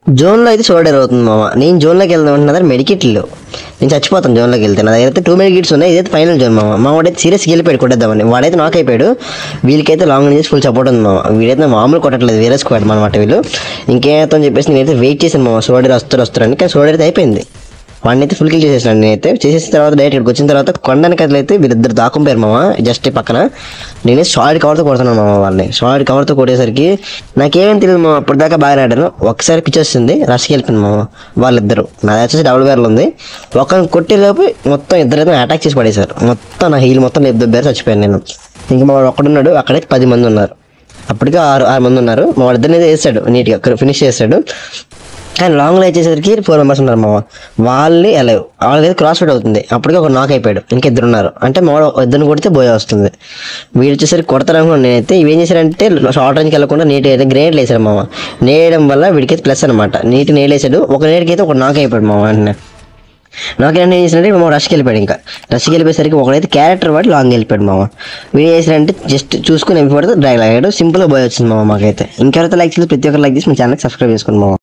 జోన్లో అయితే షోల్డర్ అవుతుంది మామ. నేను జోన్లోకి వెళ్దాం అంటే నా దగ్గర మెడికిట్లు, నేను చచ్చిపోతాను జోన్లోకి వెళ్తే. నా దగ్గర అయితే 2 మెడికిట్స్ ఉన్నాయి. ఇదైతే ఫైనల్ జోన్ మామ. మా వాడైతే సీరియస్గా వెళ్ళిపోయాడు కొట్టేద్దామని. వాడైతే నాక్ అయిపోయాడు. వీళ్ళకైతే లాంగ్ రేంజ్ ఫుల్ సపోర్ట్ ఉంది మామ. వీడైతే మామూలు కొట్టట్లేదు, వేరే స్క్వాడ్ అనమాట వీళ్ళు. ఇంకేమవుతుందని చెప్పేసి నేనైతే వెయిట్ చేశాను మామ, షోల్డర్ వస్తారని. కానీ షోల్డర్ అయితే అయిపోయింది. వాడిని అయితే ఫుల్ కిల్ చేసేసాను నేనైతే. చేసేసిన తర్వాత డైరెక్ట్ ఇక్కడికి వచ్చిన తర్వాత కొండానికి అయితే వీళ్ళిద్దరు దాక్కుపోయారు మామ జస్ట్ పక్కన. నేనే సాలిడ్ కవర్తో కొడుతున్నాను మామ వాళ్ళని. సాలిడ్ కవర్తో కొట్టేసరికి నాకేమేం తెలియదు మామ. అప్పటిదాకా బాగా ఆడాను. ఒకసారి పిచ్ వస్తుంది, రష్కి వెళ్ళిపోయింది మామ వాళ్ళిద్దరు. నాది వచ్చేసి డబుల్ బ్యారల్ ఉంది. ఒకరిని కొట్టేలోపు మొత్తం ఇద్దరైతే అటాక్ చేసి పడేశారు. మొత్తం నా హీల్ మొత్తం దెబ్బారు, చచ్చిపోయాను నేను. ఇంకా మా వాడు ఒక్కడున్నాడు, అక్కడైతే 10 మంది ఉన్నారు. అప్పటికే 6 మంది ఉన్నారు. మా వాడిద్దరిని అయితే వేస్తాడు, నీట్గా ఫినిష్ చేస్తాడు. కానీ లాంగ్లో వచ్చేసరికి 4 మెంబర్స్ ఉన్నారు మామ. వాళ్ళే ఎలా వాళ్ళకైతే క్రాస్ ఫిట్ అవుతుంది. అప్పటికే ఒక నాక్ అయిపోయాడు, ఇంకిద్దరు ఉన్నారు. అంటే మా ఇద్దరిని కొడితే బోయే వస్తుంది. వీడు వచ్చేసరికి కొడతారనుకున్నాను నేనైతే. ఇవేం చేశారంటే షార్ట్ రేంజ్కి వెళ్ళకుండా నీట్ అయితే గ్రేనేడ్ వేసాడు మామ. నేయడం వల్ల వీడికైతే ప్లస్ అనమాట. నీట్ నేడ్ వేసాడు. ఒక నేడికి అయితే ఒక నాక్ అయిపోయాడు మామ. వెంటనే నాకు ఏం చేసినట్టే మా రష్కి వెళ్ళిపోయాడు. ఇంకా రష్కి వెళ్ళిపోయేసరికి ఒకడైతే క్యారెక్టర్ వాడి లాంగ్ వెళ్ళిపోయాడు మామ. వీడు చేసినంటే జస్ట్ చూసుకుని ఎంపి పడితే డ్రైవ్ లాగాడు. సింపుల్గా బోయ్ వచ్చింది మామ మాకైతే. ఇంకెవరైతే లైక్ చేసి ప్రతి ఒక్కరు లైక్ చేసి మా ఛానల్కి సబ్స్క్రైబ్ చేసుకోండి మామ.